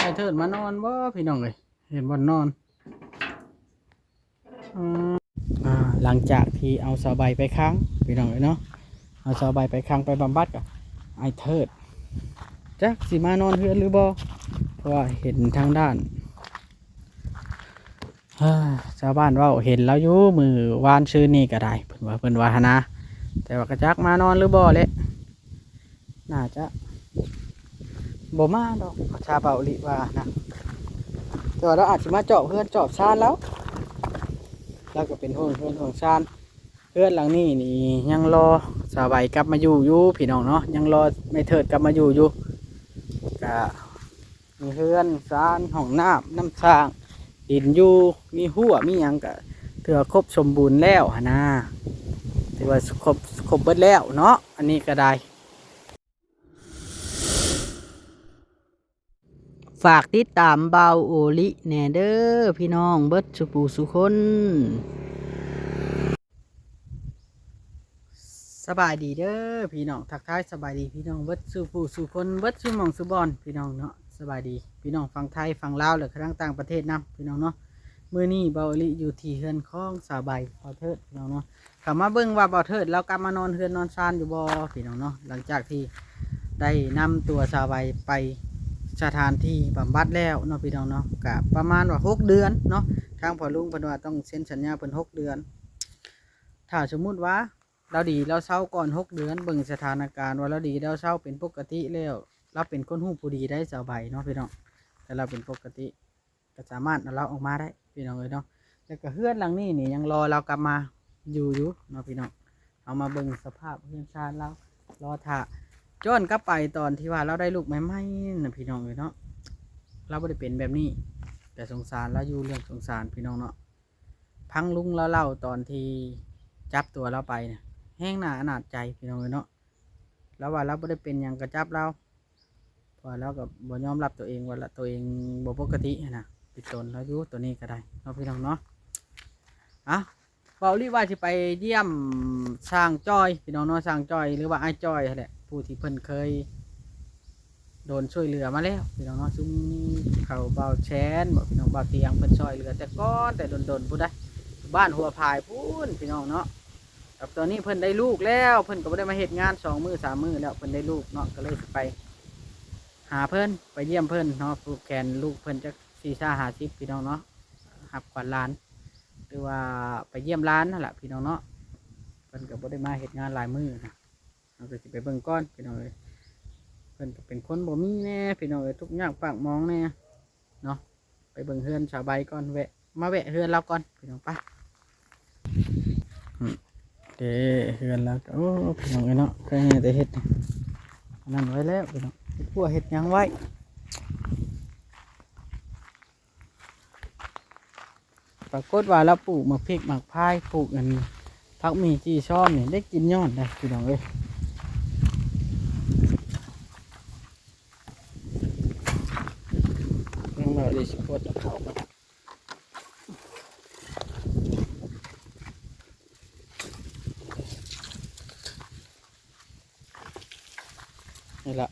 ไอ้เทิดมานอนบ่พี่น้องเลยเห็นบ่นอนอืมหลังจากที่เอาสบายไปค้างพี่น้องเลยเนาะเอาสบายไปค้างไปบำบัดกับไอ้เทิดจักสิมานอนเฮือนหรือบ่เพราะว่าเห็นทางด้านชาวบ้านว่าเห็นแล้วอยู่มือวานชื่อนี่ก็ได้เพิ่นว่าหนะแต่ว่ากระจักมานอนหรือบ่เลยน่าจะบ่มาดอกชาวเบาหลีว่านะแต่ว่าเราอาจจะมาเจาะเพื่อนเจาะชานแล้วก็เป็นห้องเพื่อนของชานเพื่อนหลังนี้นี่ยังรอสาวใบกลับมาอยู่พี่น้องเนาะยังรอไม่เถิดกลับมาอยู่ก็มีเพื่อนชานห้องน้ำสร้างดินอยู่มีหัวมีหยังก็ถือครบสมบูรณ์แล้วนะถือว่าครบเบิดแล้วเนาะอันนี้ก็ได้ฝากติดตามเบาโอลิแน่เด้อพี่น้องเบิดสุปูสุคนสบายดีเด้อพี่น้องทักทายสบายดีพี่น้องเบิดสุปูสุคนเบิดสุหมองสุบอนพี่น้องเนาะสบายดีพี่น้องฟังไทยฟังลาวหรือครั้งต่างประเทศนำพี่น้องเนาะมื้อนี้เบาโอลิอยู่ที่เฮือนของสาวใบเบาเทิดพี่น้องเนาะเข้ามาเบิ่งว่าเบาเทิดเรากลับมานอนเฮือนนอนซานอยู่บ่พี่น้องเนาะหลังจากที่ได้นำตัวสาวใบไปสถานที่บำบัดแล้วเนาะพี่น้องเนาะกับประมาณว่า6 เดือนเนาะทางพ่อลุงเพิ่นว่าต้องเซ็นสัญญาเพิ่น6 เดือนถ้าสมมุติว่าเราดีเราเศร้าก่อน6 เดือนเบิ่งสถานการณ์ว่าเราดีเราเศร้าเป็นปกติแล้วเราเป็นคนหูผู้ดีได้สบายเนาะพี่น้องแต่เราเป็นปกติก็สามารถเอาเราออกมาได้พี่น้องเลยเนาะแล้วก็เฮือนหลังนี้นี่ยังรอเรากลับมาอยู่เนาะพี่น้องเอามาเบิ่งสภาพเฮือนชาติเรารอถ่าย้อนกลับไปตอนที่ว่าเราได้ลูกใหม่ๆนะพี่น้องเลยเนาะเราไม่ได้เป็นแบบนี้แต่สงสารเราอยู่เรื่องสงสารพี่น้องเนาะพังลุงเราเล่าตอนที่จับตัวเราไปเนี่ยแห้งหนาอนาจใจพี่น้องเลยเนาะแล้วว่าเราไม่ได้เป็นอย่างกระจับเราพอเรากับบ่ยอมรับตัวเองว่าตัวเองบ่ปกตินะติดตนเราอยู่ตัวนี้ก็ได้เนาะพี่น้องเนาะอ่ะเบาลีว่าจะไปเยี่ยมสร้างจ้อยพี่น้องเนาะสร้างจ้อยหรือว่าไอ้จ้อยแหละผู้ที่เพิ่นเคยโดนช่วยเหลือมาแล้วพี่น้องเนาะซุ้มเขาเบาแชนบอกพี่น้องเบาเตียงเพิ่นช่วยเหลือแต่ก้อนแต่โดนผู้ใดบ้านหัวพายพูนพี่น้องเนาะกับตอนนี้เพิ่นได้ลูกแล้วเพิ่นก็บ่ได้มาเฮ็ดงาน2 มื้อ 3 มื้อแล้วเพิ่นได้ลูกเนาะก็เลยไปหาเพิ่นไปเยี่ยมเพิ่นเนาะผูกแขนลูกเพิ่นจัก40-50พี่น้องเนาะหับขวัญล้านหรือว่าไปเยี่ยมร้านนั่นแหละพี่น้องเนาะเพิ่นก็บ่ได้มาเฮ็ดงานหลายมื้อนะเราก็สิไปเบิ่งก้อนพี่น้องเลยเพิ่นก็เป็นคนบ่มีแน่พี่น้องเลยทุกอย่างปากมองแน่เนาะไปเบิ่งเฮือนชาวใบก่อนมาแวะเฮือนเราก่อนพี่น้องไปเด้เฮือนแล้วโอ้พี่น้องเลยเนาะใครแต่เฮ็ดนั่นไว้แล้วพี่น้องพวกเฮ็ดยังไว้ปรากฏว่าเราปลูกหมากพริกหมากพายปลูกอันผักมีจีช่อมเนี่ยได้กินยอดได้พี่น้องเลยยังเราได้สิโคตรเขานี่แหละ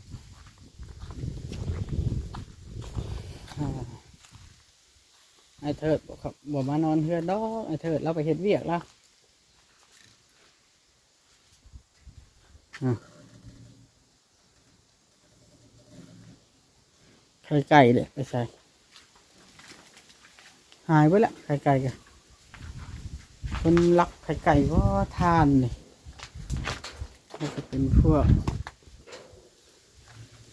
ไอ้เถิดบอกครับบอกมานอนเฮือนดอกไอ้เถิดเราไปเฮ็ดเวียกแล้วไข่ไก่เลยไปใส่หายไปละไข่ไก่กันคนรักไข่ไก่ก็ทานนี่ก็จะเป็นพวก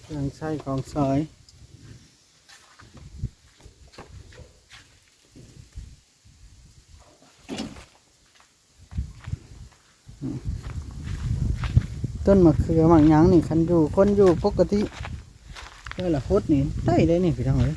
เครื่องใช้ของซอยต้นมะเขือหมากยังนี่คันอยู่คนอยู่ปกติเพื่อละโคตรนี่ได้เลยนี่พี่น้องเลย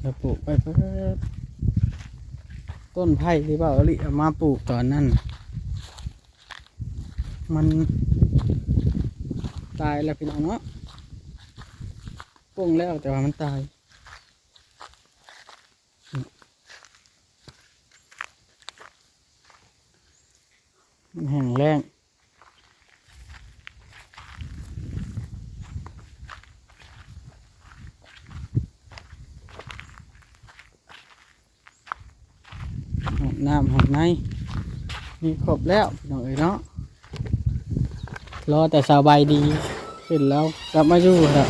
เราปลูกไปเพื่อต้นไผ่ที่ว่าเอาลิเอามาปลูกตอนนั้นมันตายแล้วพี่น้องเนาะ ป่งแล้วแต่ว่ามันตายมันแห้งแล้งหอกน้ำหอกในมีครบแล้วพี่น้องเอ้ยเนาะรอแต่สบายดีขึ้นแล้วกลับมาอยู่ครับ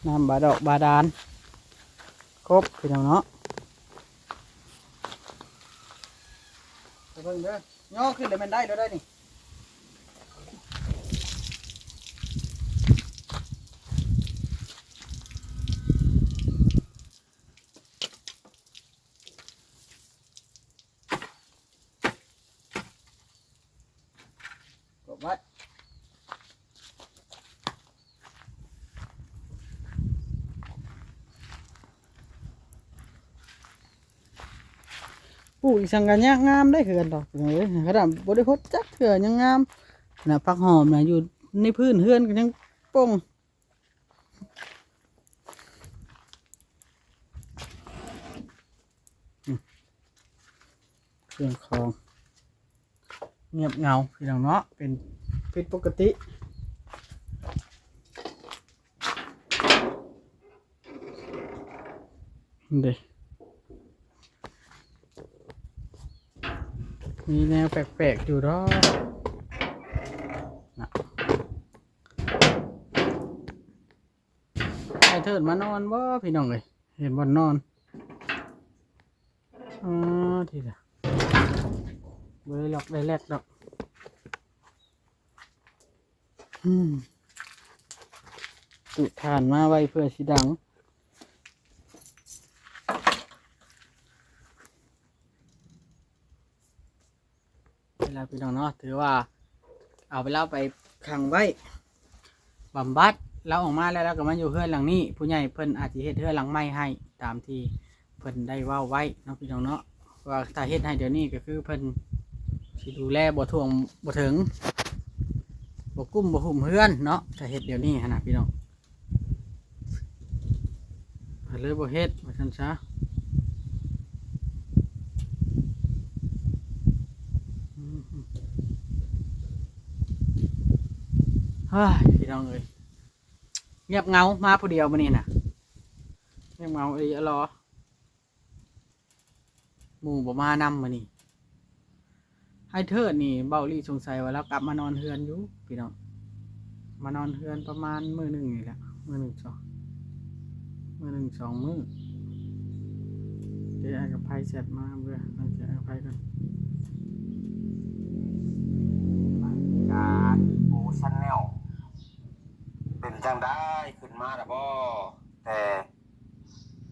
น้ำบาดอกบาดาลครบพี่น้องเนาะเพิ่งเด้อย่อขึ้นเลยมันได้แล้วได้นี่กดไว้ปลูกอีสังกันยากงามได้คือกันดอกพี่น้องเอ้ยขนาดบ่ได้พดจักเถื่อยังงามน่ะผักหอมน่ะอยู่ในพื้นเฮือนก็ยังป่งเครื่องของเงียบเงาพี่น้องเนาะเป็นผิดปกติเด้มีแนวแปลกๆอยู่ดอกนะไอ้เถิดมานอนบ่พี่น้องเอ้ยเห็นบ่นอนอ๋อทีละบ่ได้ล็อกได้แลกดอกตุทานมาไว้เพื่อสิดังเวลาพี่น้องเนาะถือว่าเอาไปเล่าไปขังไว้บำบัดแล้วออกมาแล้วก็มาอยู่เฮือนหลังนี้ผู้ใหญ่เพิ่นอาจจะเฮ็ดเฮือนหลังใหม่ให้ตามที่เพิ่นได้เว้าไว้เนาะพี่น้องเนาะว่าถ้าเฮ็ดให้เดี๋ยวนี้ก็คือเพิ่นสิดูแลบ่ท่วงบ่ถึงบ่กุ้มบ่หุ่มเฮือนเนาะถ้าเฮ็ดเดี๋ยวนี้หั่นน่ะพี่น้องเพิ่นเลยบ่เฮ็ดว่าซั่นซะเฮ้ยพี่น้องเอ้ยเงียบเงามาผู้เดียวมื้อนี้น่ะเงียบเงาอีอะลอหมู่บ่มานำมื้อนี้ให้เทิดนี่เบ้าลี่สงสัยว่าแล้วกลับมานอนเฮือนอยู่พี่น้องมานอนเฮือนประมาณมื้อหนึ่งนี่แหละมื้อหนึ่งสองมื้อเดี๋ยวไอ้กับไพ่เสร็จมาเบื่อเราจะเอาไพ่กันการโอชันแนลเป็นจังได้ขึ้นมาแล้วบ่แต่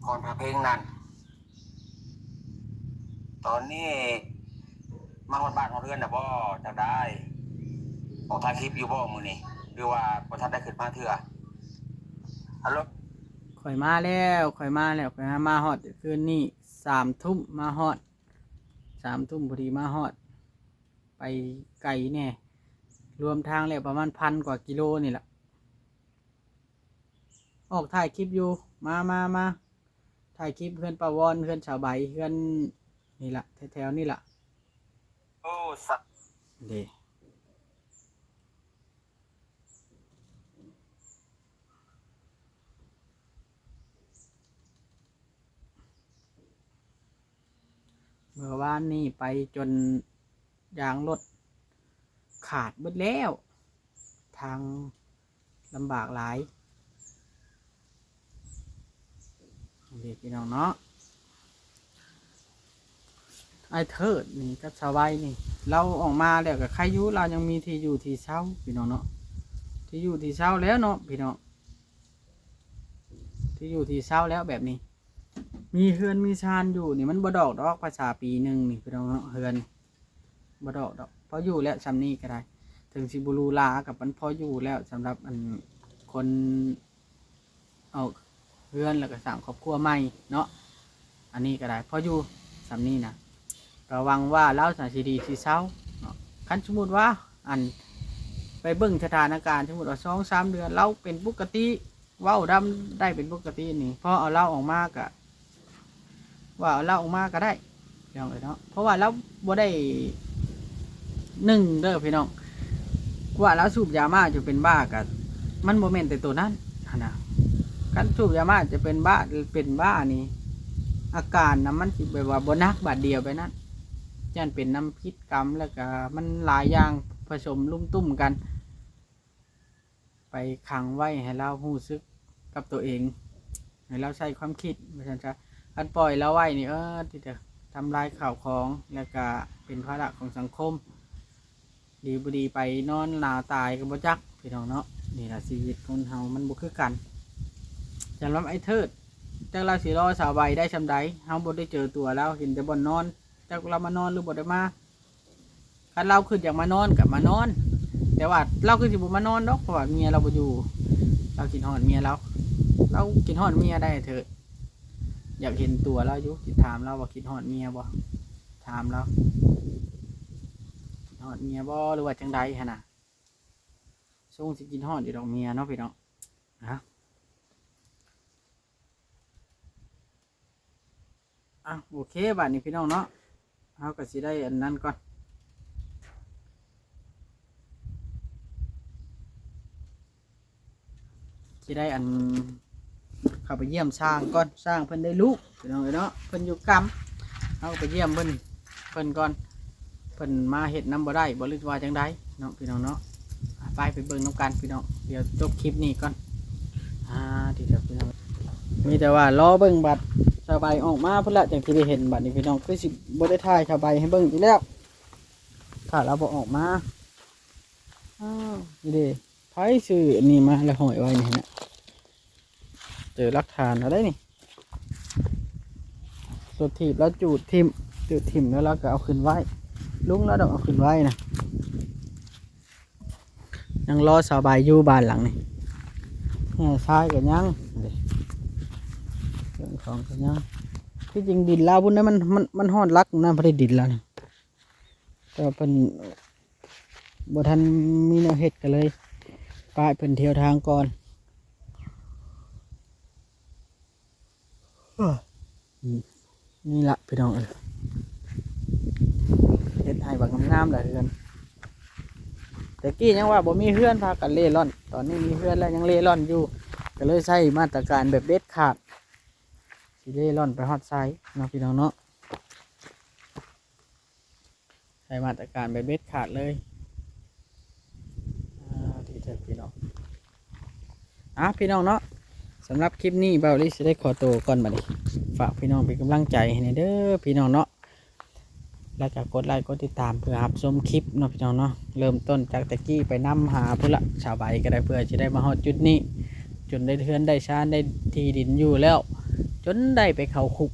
พรพระเพลงนั้นตอนนี้มาฮอดบ้านฮอดเรือนแล้วบ่จังได้ออกถ่ายคลิปอยู่บ่มื้อนี้หรือว่าบ่ทันได้ขึ้นมาเทื่อฮัลโหลข่อยมาแล้วข่อยมาฮอดคืนนี้3 ทุ่มมาฮอด3 ทุ่มพอดีมาฮอดไปไกลแน่รวมทางแล้วประมาณ1,000 กว่ากิโลนี่แหละออกถ่ายคลิปอยู่มาถ่ายคลิปเพื่อนปาวอนเพื่อนชาวใบเพื่อนนี่แหละแถวๆนี่แหละ โอ้สัตว์เด้เมื่อวานนี่ไปจนยางรถขาดเบิดแล้ว ทางลำบากหลายเด็กพี่น้องเนาะไอ้เทิดนี่กับสบายนี่เราออกมาแล้วกับใครอยู่เรายังมีที่อยู่ที่เช่าพี่น้องเนาะที่อยู่ที่เช่าแล้วเนาะพี่น้องที่อยู่ที่เช่าแล้วแบบนี้มีเฮือนมีชานอยู่นี่มันบ่ดอกดอกภาษาปีหนึ่งนี่พี่น้องเนาะเฮือนบ่ดอกเพราะอยู่แล้วซำนี้ก็ได้ถึงสิบุรูลากับมันพออยู่แล้วสำหรับอัน คนเอาเพื่อนแล้วก็สร้างครอบครัวใหม่เนาะอันนี้ก็ได้พออยู่สำนี้นะระวังว่าเล่าสารดีที่เศร้าเนาะคันสมมุติว่าอันไปเบิ่งสถานการณ์สมมุติว่า2-3 เดือนเราเป็นปกติเว้าดำได้เป็นปกตินี่พอเอาเล่าออกมาก็ว่าเอาเล่าออกมาก็ได้พี่น้องเนาะเพราะว่าเราบ่ได้หนึ่งเด้อพี่น้องว่าแล้วสูบยามาจะเป็นบ้ากับมันโมเมนต์แต่ตัวนั้นนะการสูบยามาจะเป็นบ้านี่อาการนะมันสิแบบว่าบนักบาดเดียวไปนั้นยันเป็นน้ำพิษกรรมแล้วก็มันหลายอย่างผสมลุ่มตุ้มกันไปขังไว้ให้เรารู้สึกกับตัวเองให้เราใช้ความคิดไม่ใช่จะการปล่อยเราไว้นี่ที่จะทำลายข่าวของแล้วก็เป็นภาระของสังคมดีบุดีไปนอนหนาวตายกับบ่จักพี่น้องเนาะนี่แหละชีวิตคนเฮามันบ่คือกันจำลำไอ้เทิดจากเราสิรอสาวใบได้ชำใดเฮาบ่ได้เจอตัวแล้วเห็นแต่บ่นอนจากเรามานอนหรือบ่ได้มาคันเราขึ้นอยากมานอนกับมานอน แต่ว่าเราคือสิบ่มานอนดอกเพราะว่าเมียเราบ่อยู่เรากินฮอดเมียเรากินฮอดเมียได้เถิดอยากเห็นตัวเราอยู่สิถามเราว่ากินฮอดเมียบ่ถามเราฮอดเมียบ่หรือว่าจังใดฮะนะส่งสิกินฮอดอยู่ดอกเมียเนาะพี่น้องนะโอเคบัดนี้พี่น้องเนาะเฮาก็สิได้อันนั้นก่อนสิได้อันเข้าไปเยี่ยมสร้างก่อนสร้างเพิ่นได้ลูกพี่น้องเนาะเพิ่นอยู่กรรมเฮาไปเยี่ยมเพิ่นก่อนเพิ่นมาเฮ็ดน้ำบ่ได้บ่รู้ว่าจังใดเนาะพี่น้องเนาะไปเบิ่งน้ำกันพี่น้องเดี๋ยวจบคลิปนี้ก่อนที่เดียวพี่น้องมีแต่ว่ารอเบิ่งบัตรชาวใบออกมาพุ่นละจังที่ได้เห็นบัตรนี้พี่น้องคือสิบ่ได้ถ่ายชาวใบให้เบิ่งอีกแล้วถ้าเราบ่ออกมานี่เด้ไผซื้ออันนี้มาแล้วห้อยไว้นี่นะเจอหลักฐานอะไรนี่สุดถีบแล้วจูดทิ่มแล้วเราก็เอาขึ้นไว้ลุงแล้วดอกเอาขึ้นไว้นะยังรอสาวใบอยู่บ้านหลังนี่ทรายกับยังเรื่องของกับยังที่จริงดินลาวพุ่นนั้นมันห่อนรักน้ำพระดินแล้วนะแต่เพิ่นบ่ทันมีแนวเฮ็ดกันเลยป้ายเพิ่นเที่ยวทางก่อนนี่ละพี่น้องเฮ็ดให้บักงามๆเลยเฮือนแต่กี้ยังว่าบ่มีเฮือนพากันเล่ร่อนตอนนี้มีเฮือนแล้วยังเล่ร่อนอยู่ก็เลยใช้มาตรการแบบเด็ดขาดสิเล่ร่อนไปฮอดไซเนาะพี่น้องเนาะใช้มาตรการแบบเด็ดขาดเลยที่เถิดพี่น้องพี่น้องเนาะสำหรับคลิปนี้เบาลิสิได้ขอตัวก่อนบัดนี้ฝากพี่น้องเป็นกำลังใจให้เด้อพี่น้องเนาะแล้วก็กดไลค์กดติดตามเพื่อรับชมคลิปเนาะพี่น้องเนาะเริ่มต้นจากตะกี้ไปนำหาพุ่นละชาวใบก็ได้เพื่อจะได้มาฮอดจุดนี้จนได้เทือนได้ชานได้ที่ดินอยู่แล้วจนได้ไปเข้าคุก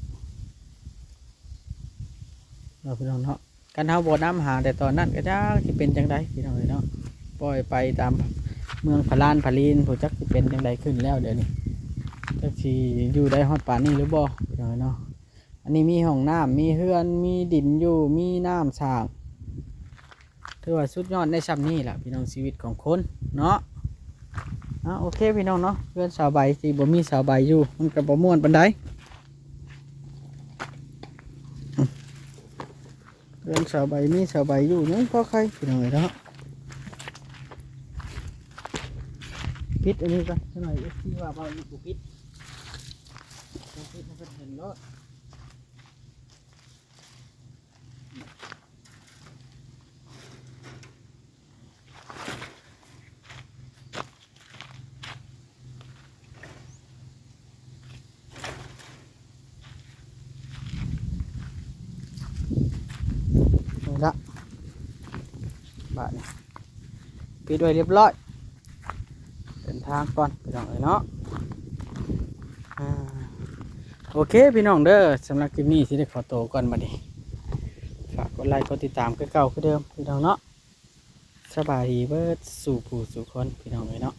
เนาะพี่น้องเนาะการเฮาบ่นำหาแต่ตอนนั้นก็จักสิเป็นจังไดพี่น้องเนาะปล่อยไปตามเมืองพะลานพะลีนผู้จักสิเป็นจังไดขึ้นแล้วเดี๋ยวนี้จักสิอยู่ได้ฮอดป่านนี้หรือบ่พี่น้องเนาะอันนี้มีห้องน้ำมีเฮือนมีดินอยู่มีน้ำสร้างถือว่าสุดยอดในชั้นนี้แหละพี่น้องชีวิตของคนเนาะโอเคพี่น้องเนาะเพื่อนสาวใบที่บ่มีสาวใบอยู่มันก็บ่ม่วนปานใดเพื่อนสาวใบมีสาวใบอยู่ยังพอใครพี่น้องเนาะปิดอันนี้ก่อนสักหน่อยที่ว่าเบาอยู่ปิดปิดมันก็เห็นรถละบาทนี่ปิดไว้เรียบร้อยเดินทางก่อนพี่น้องเนาะโอเคพี่น้องเด้อสำหรับคลิปนี้สิได้ขอตัวก่อนมาดิฝากกดไลค์กดติดตามคือเก่าคือเดิมพี่น้องเนาะสบายดีเบิดสู่ผู้สู่คนพี่น้องเลยเนาะ